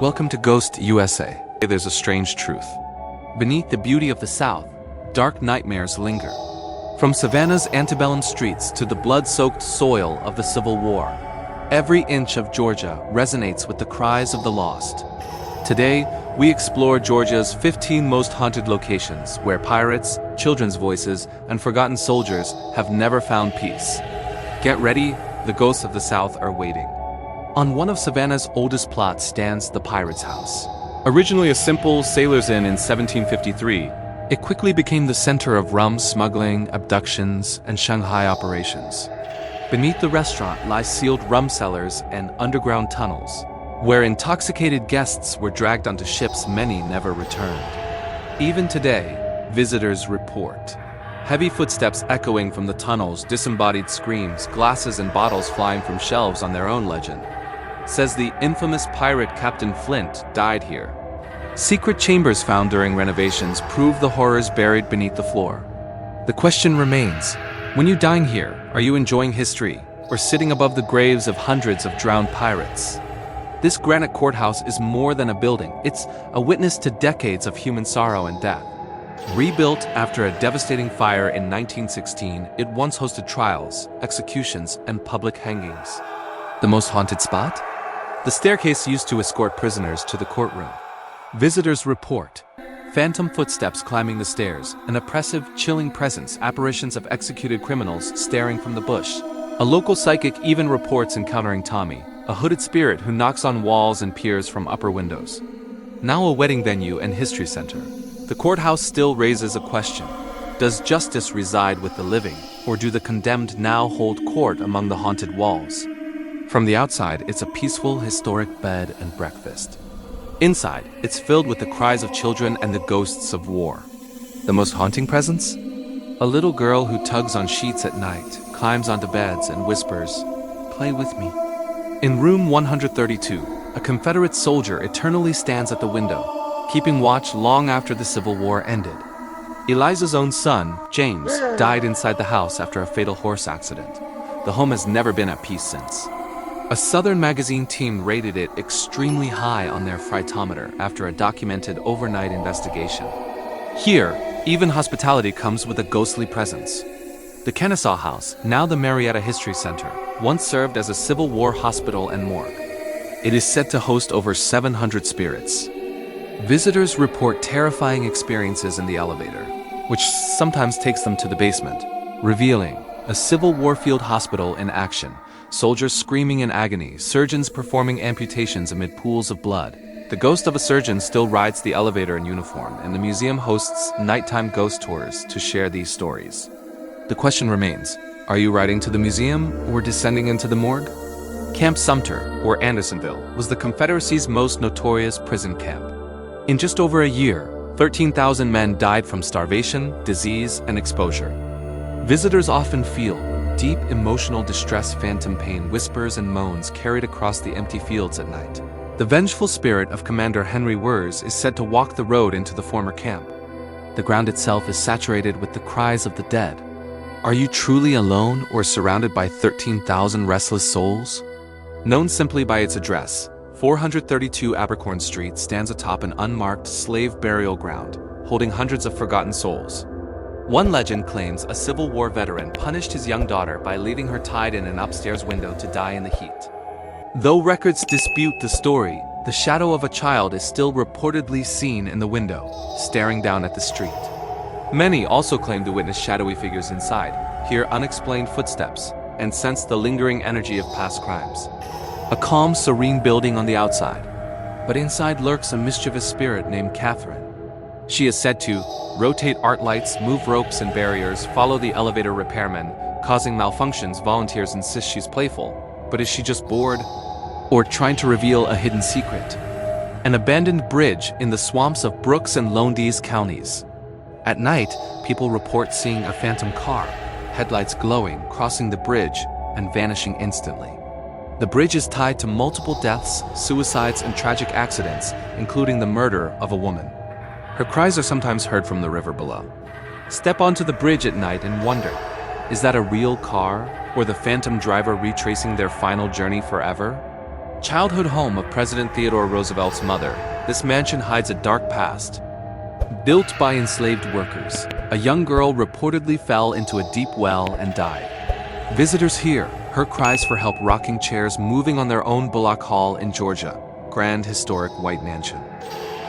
Welcome to Ghost USA. There's a strange truth. Beneath the beauty of the South, dark nightmares linger. From Savannah's antebellum streets to the blood-soaked soil of the Civil War, every inch of Georgia resonates with the cries of the lost. Today, we explore Georgia's 15 most haunted locations where pirates, children's voices, and forgotten soldiers have never found peace. Get ready, the ghosts of the South are waiting. On one of Savannah's oldest plots stands the Pirate's House. Originally a simple sailor's inn in 1753, it quickly became the center of rum smuggling, abductions, and Shanghai operations. Beneath the restaurant lie sealed rum cellars and underground tunnels, where intoxicated guests were dragged onto ships many never returned. Even today, visitors report heavy footsteps echoing from the tunnels, disembodied screams, glasses and bottles flying from shelves on their own legend. Says the infamous pirate Captain Flint died here. Secret chambers found during renovations prove the horrors buried beneath the floor. The question remains, when you dine here, are you enjoying history or sitting above the graves of hundreds of drowned pirates? This granite courthouse is more than a building. It's a witness to decades of human sorrow and death. Rebuilt after a devastating fire in 1916, it once hosted trials, executions, and public hangings. The most haunted spot? The staircase used to escort prisoners to the courtroom. Visitors report phantom footsteps climbing the stairs, an oppressive, chilling presence, apparitions of executed criminals staring from the bush. A local psychic even reports encountering Tommy, a hooded spirit who knocks on walls and peers from upper windows. Now a wedding venue and history center, the courthouse still raises a question. Does justice reside with the living, or do the condemned now hold court among the haunted walls? From the outside, it's a peaceful, historic bed and breakfast. Inside, it's filled with the cries of children and the ghosts of war. The most haunting presence? A little girl who tugs on sheets at night, climbs onto beds and whispers, "Play with me." In room 132, a Confederate soldier eternally stands at the window, keeping watch long after the Civil War ended. Eliza's own son, James, died inside the house after a fatal horse accident. The home has never been at peace since. A Southern magazine team rated it extremely high on their frightmeter after a documented overnight investigation. Here, even hospitality comes with a ghostly presence. The Kennesaw House, now the Marietta History Center, once served as a Civil War hospital and morgue. It is said to host over 700 spirits. Visitors report terrifying experiences in the elevator, which sometimes takes them to the basement, revealing a Civil War field hospital in action. Soldiers screaming in agony, surgeons performing amputations amid pools of blood. The ghost of a surgeon still rides the elevator in uniform, and the museum hosts nighttime ghost tours to share these stories. The question remains, are you riding to the museum or descending into the morgue? Camp Sumter, or Andersonville, was the Confederacy's most notorious prison camp. In just over a year, 13,000 men died from starvation, disease, and exposure. Visitors often feel deep emotional distress, phantom pain, whispers and moans carried across the empty fields at night. The vengeful spirit of Commander Henry Wurz is said to walk the road into the former camp. The ground itself is saturated with the cries of the dead. Are you truly alone or surrounded by 13,000 restless souls? Known simply by its address, 432 Abercorn Street stands atop an unmarked slave burial ground, holding hundreds of forgotten souls. One legend claims a Civil War veteran punished his young daughter by leaving her tied in an upstairs window to die in the heat. Though records dispute the story, the shadow of a child is still reportedly seen in the window, staring down at the street. Many also claim to witness shadowy figures inside, hear unexplained footsteps, and sense the lingering energy of past crimes. A calm, serene building on the outside, but inside lurks a mischievous spirit named Catherine. She is said to rotate art lights, move ropes and barriers, follow the elevator repairmen, causing malfunctions. Volunteers insist she's playful, but is she just bored? Or trying to reveal a hidden secret? An abandoned bridge in the swamps of Brooks and Lowndes counties. At night, people report seeing a phantom car, headlights glowing, crossing the bridge and vanishing instantly. The bridge is tied to multiple deaths, suicides, and tragic accidents, including the murder of a woman. Her cries are sometimes heard from the river below. Step onto the bridge at night and wonder, is that a real car or the phantom driver retracing their final journey forever? Childhood home of President Theodore Roosevelt's mother, this mansion hides a dark past. Built by enslaved workers, a young girl reportedly fell into a deep well and died. Visitors hear her cries for help, rocking chairs moving on their own. Bullock Hall in Georgia, grand historic white mansion.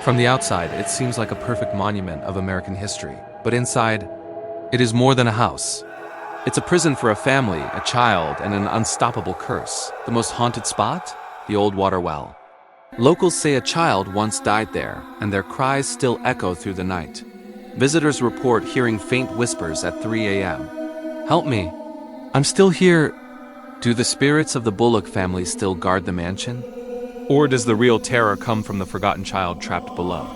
From the outside, it seems like a perfect monument of American history, but inside, it is more than a house. It's a prison for a family, a child, and an unstoppable curse. The most haunted spot? The old water well. Locals say a child once died there, and their cries still echo through the night. Visitors report hearing faint whispers at 3 a.m. "Help me. I'm still here." Do the spirits of the Bullock family still guard the mansion? Or does the real terror come from the forgotten child trapped below?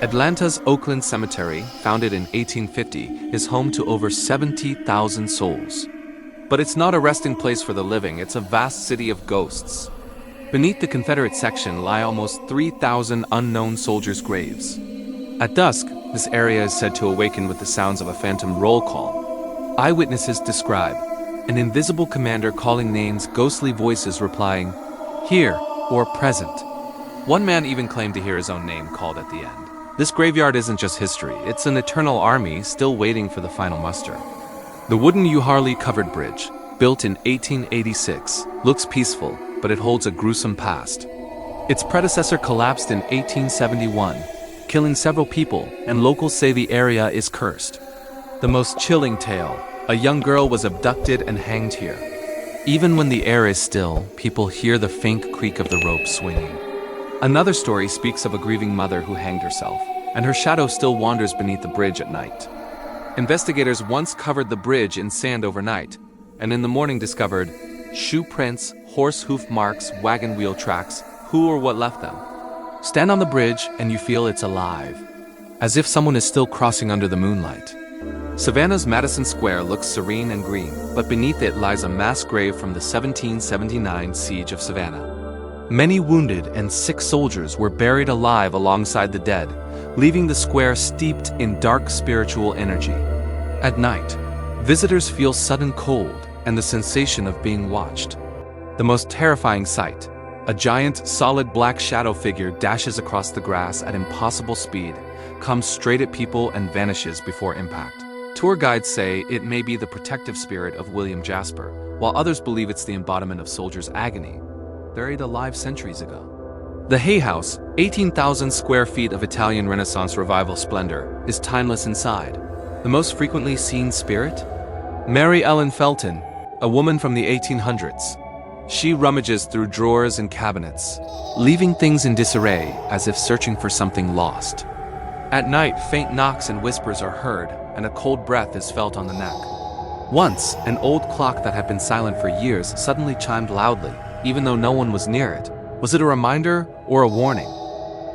Atlanta's Oakland Cemetery, founded in 1850, is home to over 70,000 souls. But it's not a resting place for the living, it's a vast city of ghosts. Beneath the Confederate section lie almost 3,000 unknown soldiers' graves. At dusk, this area is said to awaken with the sounds of a phantom roll call. Eyewitnesses describe an invisible commander calling names, ghostly voices replying, "Here," or "Present." One man even claimed to hear his own name called at the end. This graveyard isn't just history, it's an eternal army still waiting for the final muster. The wooden Uharli-covered bridge, built in 1886, looks peaceful, but it holds a gruesome past. Its predecessor collapsed in 1871, killing several people, and locals say the area is cursed. The most chilling tale: a young girl was abducted and hanged here. Even when the air is still, people hear the faint creak of the rope swinging. Another story speaks of a grieving mother who hanged herself, and her shadow still wanders beneath the bridge at night. Investigators once covered the bridge in sand overnight, and in the morning discovered shoe prints, horse hoof marks, wagon wheel tracks. Who or what left them? Stand on the bridge and you feel it's alive, as if someone is still crossing under the moonlight. Savannah's Madison Square looks serene and green, but beneath it lies a mass grave from the 1779 siege of Savannah. Many wounded and sick soldiers were buried alive alongside the dead, leaving the square steeped in dark spiritual energy. At night, visitors feel sudden cold and the sensation of being watched. The most terrifying sight: a giant, solid black shadow figure dashes across the grass at impossible speed, comes straight at people and vanishes before impact. Tour guides say it may be the protective spirit of William Jasper, while others believe it's the embodiment of soldiers' agony, buried alive centuries ago. The Hay House, 18,000 square feet of Italian Renaissance revival splendor, is timeless inside. The most frequently seen spirit? Mary Ellen Felton, a woman from the 1800s. She rummages through drawers and cabinets, leaving things in disarray as if searching for something lost. At night, faint knocks and whispers are heard, and a cold breath is felt on the neck. Once, an old clock that had been silent for years suddenly chimed loudly, even though no one was near it. Was it a reminder or a warning?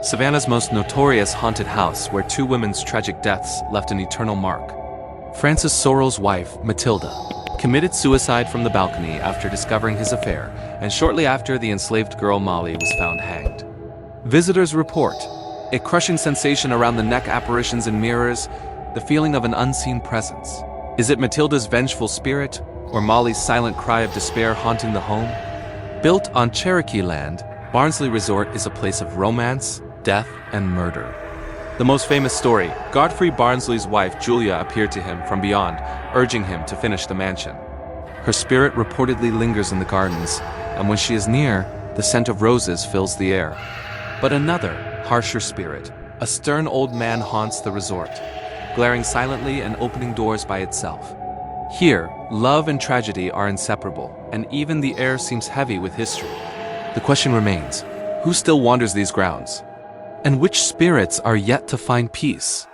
Savannah's most notorious haunted house, where two women's tragic deaths left an eternal mark. Francis Sorrell's wife, Matilda, committed suicide from the balcony after discovering his affair, and shortly after, the enslaved girl Molly was found hanged. Visitors report a crushing sensation around the neck, apparitions in mirrors, the feeling of an unseen presence. Is it Matilda's vengeful spirit, or Molly's silent cry of despair haunting the home? Built on Cherokee land, Barnsley Resort is a place of romance, death, and murder. The most famous story: Godfrey Barnsley's wife Julia appeared to him from beyond, urging him to finish the mansion. Her spirit reportedly lingers in the gardens, and when she is near, the scent of roses fills the air. But another, harsher spirit, a stern old man, haunts the resort, glaring silently and opening doors by itself. Here, love and tragedy are inseparable, and even the air seems heavy with history. The question remains: who still wanders these grounds? And which spirits are yet to find peace?